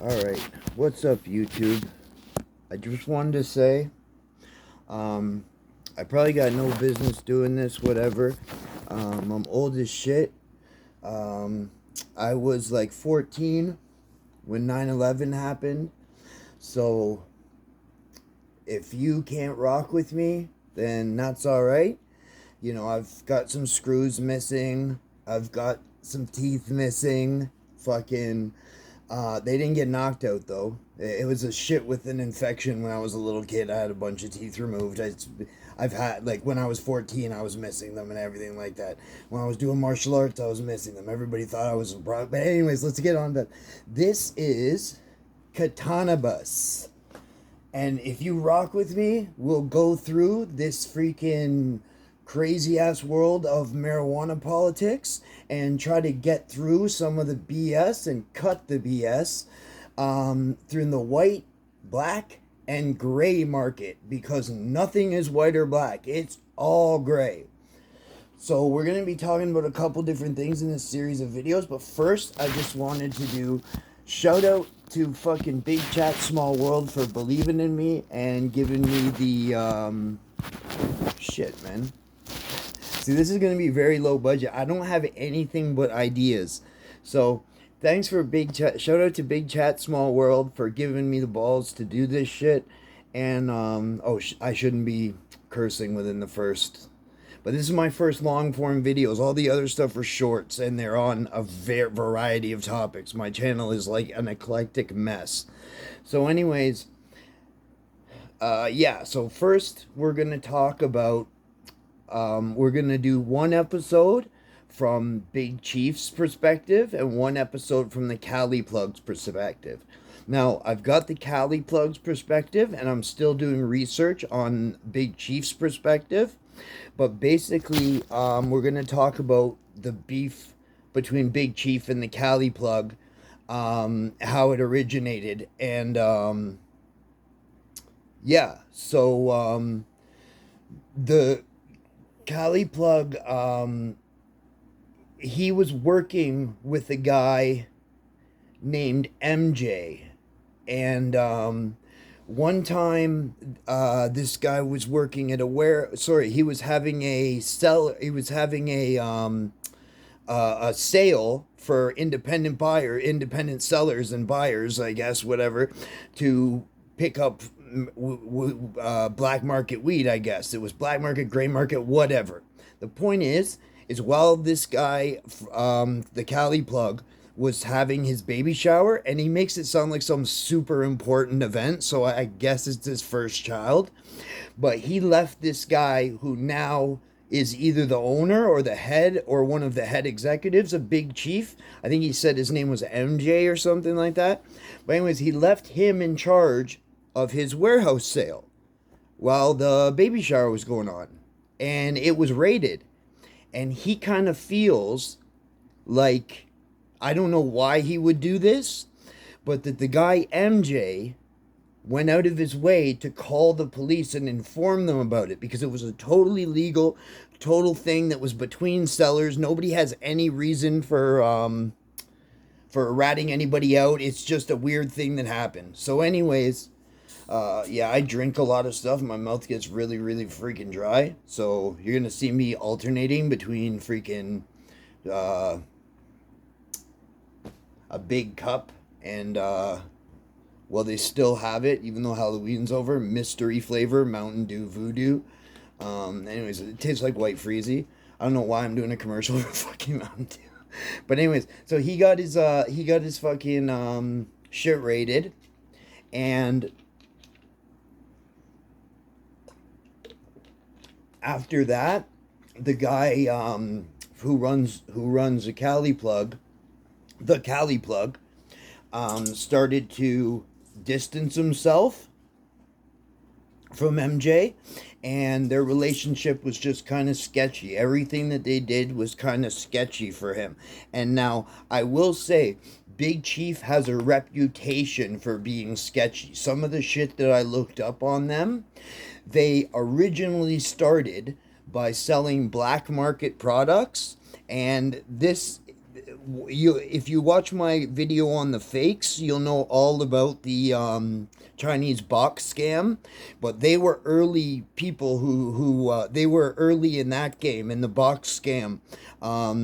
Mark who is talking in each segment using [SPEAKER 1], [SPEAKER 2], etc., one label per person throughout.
[SPEAKER 1] Alright, what's up YouTube? I just wanted to say, I probably got no business doing this, whatever. I'm old as shit. Um, I was like 14 when 9/11 happened. So, if you can't rock with me, then that's alright. You know, I've got some screws missing. I've got some teeth missing. Fucking they didn't get knocked out though. It was a shit with an infection when I was a little kid. I had a bunch of teeth removed. I've had, like, when I was 14, I was missing them and everything like that. When I was doing martial arts, I was missing them. Everybody thought I was a bro. But anyways, let's get on that. This is Katana Bus. And if you rock with me, we'll go through this freaking crazy ass world of marijuana politics and try to get through some of the BS and cut the BS through the white, black, and gray market, because nothing is white or black. It's all gray. So we're going to be talking about a couple different things in this series of videos, but first I just wanted to do shout out to fucking Big Chat Small World for believing in me and giving me the shit, man. See, this is going to be very low budget. I don't have anything but ideas. So, thanks for Big Chat. Shout out to Big Chat Small World for giving me the balls to do this shit. And I shouldn't be cursing within the first. But this is my first long form videos. All the other stuff are shorts, and they're on a variety of topics. My channel is like an eclectic mess. So, anyways, yeah. So first, we're gonna talk about. We're gonna do one episode from Big Chief's perspective and one episode from the Cali PluG's perspective. Now, I've got the Cali PluG's perspective, and I'm still doing research on Big Chief's perspective. But basically, we're going to talk about the beef between Big Chief and the Cali PluG, how it originated. And yeah, so the Cali PluG, he was working with a guy named MJ. And one time, this guy was working at he was having a sale for independent sellers and buyers, I guess, whatever, to pick up black market weed. I guess it was black market, gray market, whatever. The point is while this guy, the Cali PluG, was having his baby shower, and he makes it sound like some super important event, so I guess it's his first child. But he left this guy who now is either the owner or the head or one of the head executives of Big Chief. I think he said his name was MJ or something like that. But anyways, he left him in charge of his warehouse sale while the baby shower was going on, and it was raided. And he kind of feels like, I don't know why he would do this, but that the guy MJ went out of his way to call the police and inform them about it, because it was a totally legal, total thing that was between sellers. Nobody has any reason for ratting anybody out. It's just a weird thing that happened. So anyways, yeah, I drink a lot of stuff. My mouth gets really, really freaking dry. So you're gonna see me alternating between freaking a big cup and well, they still have it even though Halloween's over, mystery flavor Mountain Dew Voodoo. Anyways, it tastes like white freezy. I don't know why I'm doing a commercial for fucking Mountain Dew. But anyways, so he got his fucking shit raided. And after that, the guy who runs the Cali PluG, started to distance himself from MJ, and their relationship was just kind of sketchy. Everything that they did was kind of sketchy for him. And now, I will say, Big Chief has a reputation for being sketchy. Some of the shit that I looked up on them, they originally started by selling black market products, and this if you watch my video on the fakes, you'll know all about the Chinese box scam. But they were early people who they were early in that game, in the box scam,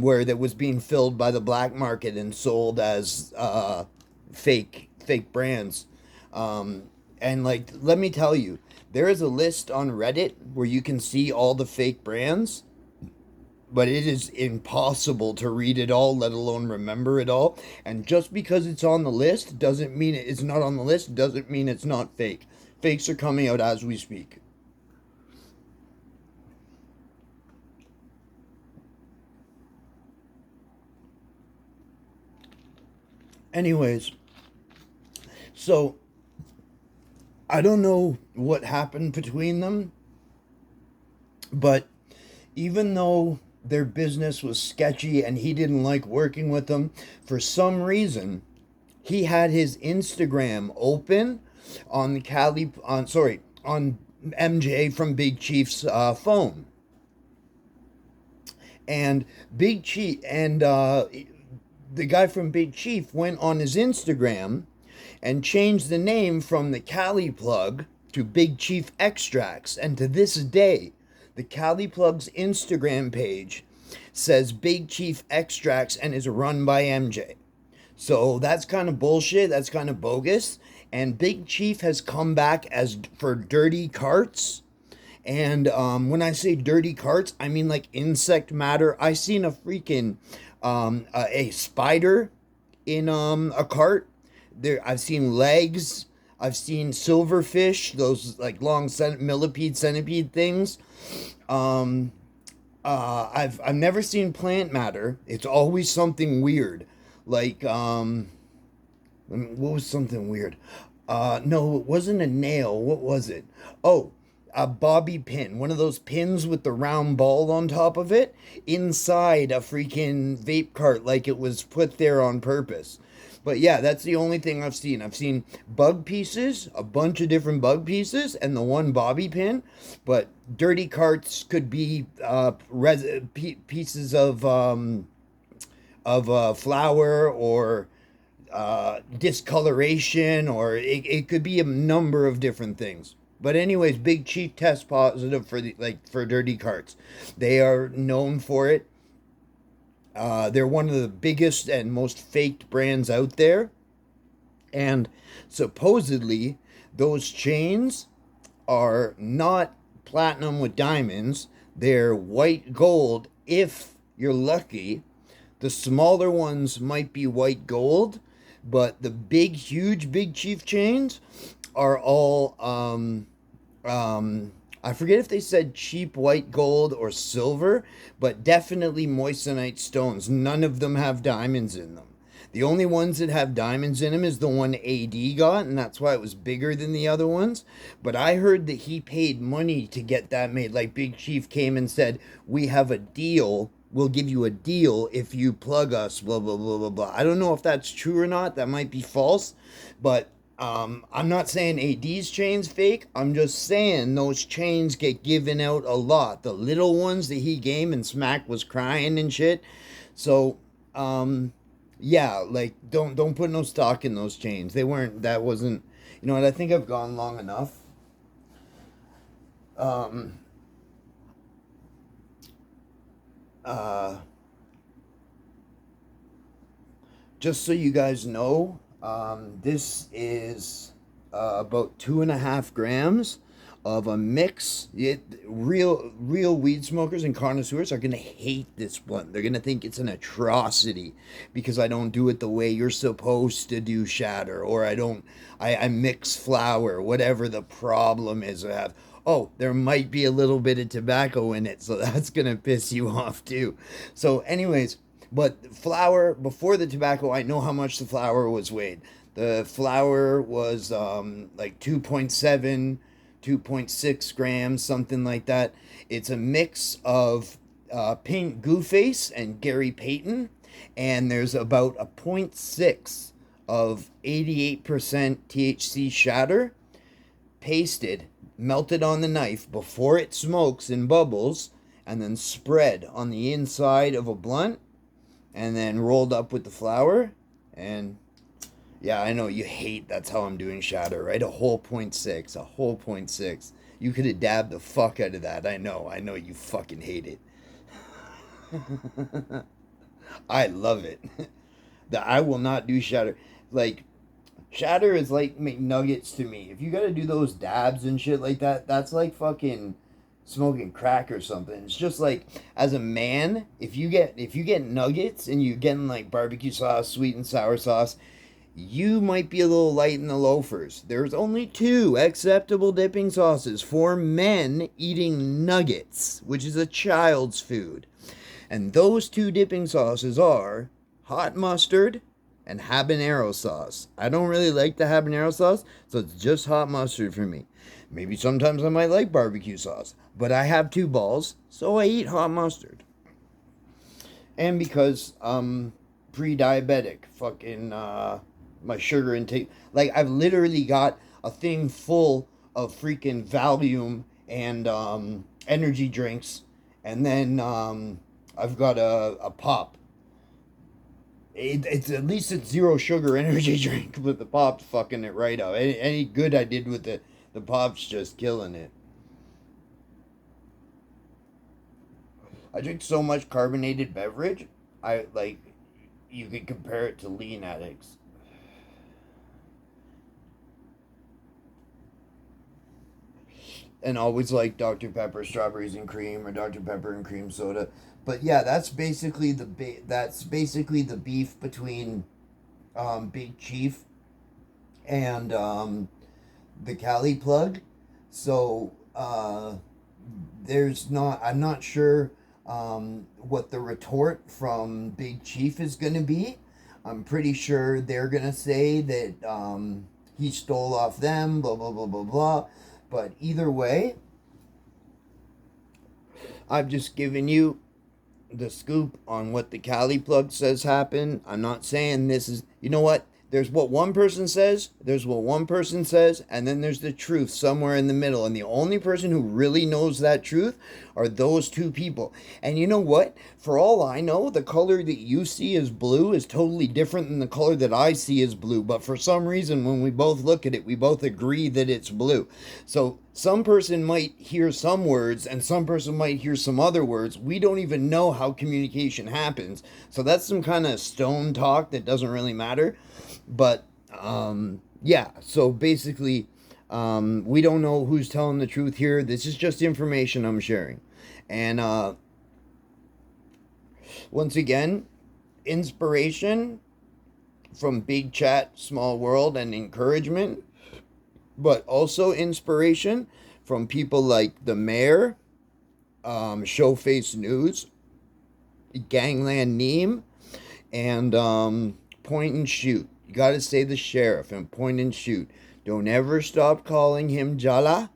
[SPEAKER 1] where that was being filled by the black market and sold as fake brands. And like, let me tell you, there is a list on Reddit where you can see all the fake brands, but it is impossible to read it all, let alone remember it all. And just because it's on the list doesn't mean it's not on the list, doesn't mean it's not fake. Fakes are coming out as we speak. Anyways, so I don't know what happened between them, but even though their business was sketchy and he didn't like working with them, for some reason, he had his Instagram open on the Cali, on MJ from Big Chief's phone. And Big Chief and the guy from Big Chief went on his Instagram and changed the name from the Cali PluG to Big Chief Extracts. And to this day, the Cali PluG's Instagram page says Big Chief Extracts and is run by MJ. So that's kind of bullshit. That's kind of bogus. And Big Chief has come back as for dirty carts. And when I say dirty carts, I mean like insect matter. I seen a freaking a spider in a cart. There, I've seen legs. I've seen silverfish, those like long centipede things. Um, I've never seen plant matter. It's always something weird, like what was something weird? No, it wasn't a nail. What was it? Oh, a bobby pin, one of those pins with the round ball on top of it, inside a freaking vape cart, like it was put there on purpose. But yeah, that's the only thing I've seen. I've seen bug pieces, a bunch of different bug pieces, and the one bobby pin. But dirty carts could be pieces of flour or discoloration, or it could be a number of different things. But anyways, Big Chief tests positive for for dirty carts. They are known for it. They're one of the biggest and most faked brands out there. And supposedly, those chains are not platinum with diamonds. They're white gold if you're lucky. The smaller ones might be white gold, but the big, huge Big Chief chains are all, I forget if they said cheap white gold or silver, but definitely moissanite stones. None of them have diamonds in them. The only ones that have diamonds in them is the one AD got, and that's why it was bigger than the other ones. But I heard that he paid money to get that made. Like Big Chief came and said, "We have a deal. We'll give you a deal if you plug us, blah, blah, blah, blah, blah." I don't know if that's true or not. That might be false. But I'm not saying AD's chain's fake. I'm just saying those chains get given out a lot. The little ones that he gave and Smack was crying and shit. So, yeah, like don't put no stock in those chains. They weren't. That wasn't. You know what? I think I've gone long enough. Um, uh, just so you guys know, this is about 2.5 grams of a mix. Real weed smokers and connoisseurs are gonna hate this blunt. They're gonna think it's an atrocity because I don't do it the way you're supposed to do shatter, or I mix flour, whatever the problem is. I have. Oh, there might be a little bit of tobacco in it, so that's gonna piss you off too. So, anyways, but flour, before the tobacco, I know how much the flour was weighed. The flour was like 2.7, 2.6 grams, something like that. It's a mix of Pink Gooface and Gary Payton, and there's about a point 0.6 of 88% THC shatter, pasted, melted on the knife before it smokes and bubbles, and then spread on the inside of a blunt. and then rolled up with the flour. And yeah, I know you hate that's how I'm doing shatter, right? A whole 0.6, a whole 0.6. You could have dabbed the fuck out of that. I know you fucking hate it. I love it. That I will not do shatter. Like, shatter is like McNuggets to me. If you gotta do those dabs and shit like that, that's like fucking smoking crack or something. It's just like, as a man, if you get nuggets and you're getting like barbecue sauce, sweet and sour sauce, you might be a little light in the loafers. There's only two acceptable dipping sauces for men eating nuggets, which is a child's food. And those two dipping sauces are hot mustard and habanero sauce. I don't really like the habanero sauce, so it's just hot mustard for me. Maybe sometimes I might like barbecue sauce, but I have two balls, so I eat hot mustard. And because I'm pre-diabetic, fucking my sugar intake, like I've literally got a thing full of freaking Valium and energy drinks, and then I've got a pop. It's at least it's zero sugar energy drink, but the pop's fucking it right up. Any good I did with the pop's just killing it. I drink so much carbonated beverage, I like you could compare it to lean addicts. And always like Dr. Pepper strawberries and cream or Dr. Pepper and cream soda. But yeah, that's basically the beef between Big Chief and the Cali plug. So there's not I'm not sure what the retort from Big Chief is going to be. I'm pretty sure they're going to say that he stole off them, blah blah blah blah blah. But either way, I've just given you the scoop on what the Cali plug says happened. I'm not saying this is, you know what? There's what one person says, there's what one person says, and then there's the truth somewhere in the middle. And the only person who really knows that truth are those two people. And you know what? For all I know, the color that you see as blue is totally different than the color that I see as blue. But for some reason, when we both look at it, we both agree that it's blue. So some person might hear some words and some person might hear some other words. We don't even know how communication happens. So that's some kind of stone talk that doesn't really matter. But yeah, so basically, we don't know who's telling the truth here. This is just information I'm sharing. And once again, inspiration from Big Chat, Small World, and encouragement, but also inspiration from people like the mayor, Showface News, Gangland Neem, and Point and Shoot. You gotta say the sheriff and point and shoot. Don't ever stop calling him Jala.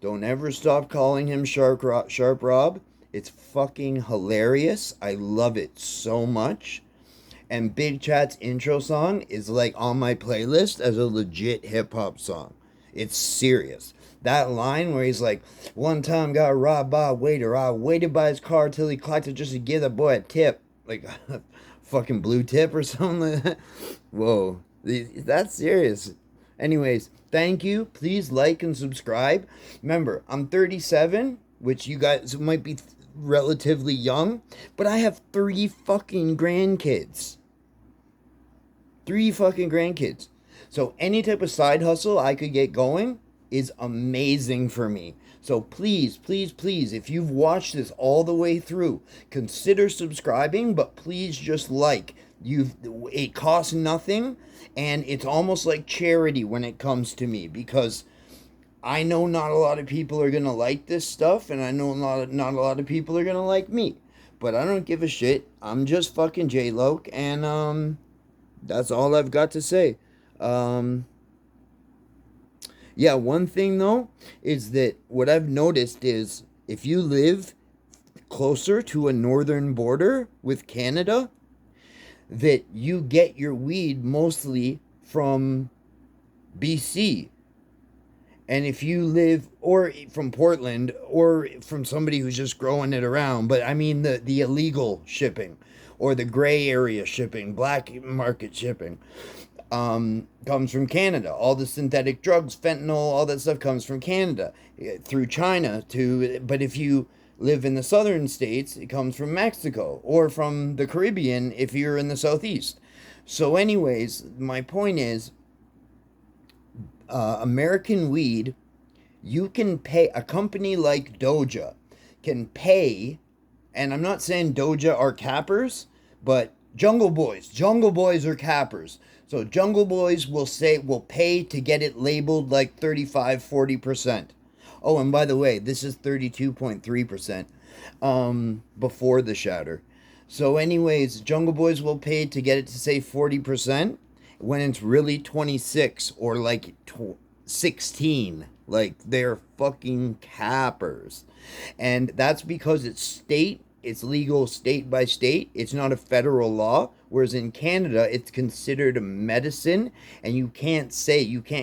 [SPEAKER 1] Don't ever stop calling him Sharp Rob. It's fucking hilarious. I love it so much. And Big Chat's intro song is like on my playlist as a legit hip hop song. It's serious. That line where he's like, one time got robbed by a waiter. I waited by his car till he clocked it just to give the boy a tip. Like fucking blue tip or something like that. Whoa, that's serious. Anyways, thank you. Please like and subscribe. Remember, I'm 37, which you guys might be relatively young, but I have 3 fucking grandkids. 3 fucking grandkids. So any type of side hustle I could get going is amazing for me. So please, please, please, if you've watched this all the way through, consider subscribing, but please just like. It costs nothing, and it's almost like charity when it comes to me, because I know not a lot of people are gonna like this stuff, and I know not a lot of people are gonna like me. But I don't give a shit. I'm just fucking J-Loke, and that's all I've got to say. Yeah, one thing though is that what I've noticed is if you live closer to a northern border with Canada, that you get your weed mostly from BC. And if you live, or from Portland, or from somebody who's just growing it around, but I mean the illegal shipping. or the gray area shipping, black market shipping, comes from Canada. All the synthetic drugs, fentanyl, all that stuff comes from Canada through China to. But if you live in the southern states, it comes from Mexico or from the Caribbean if you're in the southeast. So, anyways, my point is, American weed, you can pay a company like Doja can pay, and I'm not saying Doja are cappers, but Jungle Boys are cappers. So Jungle Boys will pay to get it labeled like 35-40%. Oh, and by the way, this is 32.3% before the shatter. So anyways, Jungle Boys will pay to get it to say 40% when it's really 26 or like 16. Like, they're fucking cappers. And that's because it's legal state by state. It's not a federal law. Whereas in Canada, it's considered a medicine, and you can't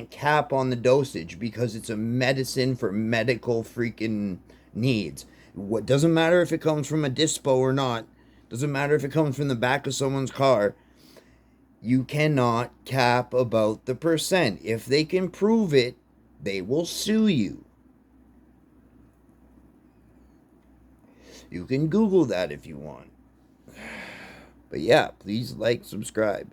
[SPEAKER 1] cap on the dosage because it's a medicine for medical freaking needs. What doesn't matter if it comes from a dispo or not, doesn't matter if it comes from the back of someone's car. You cannot cap about the percent. If they can prove it, they will sue you. You can Google that if you want. But yeah, please like, subscribe.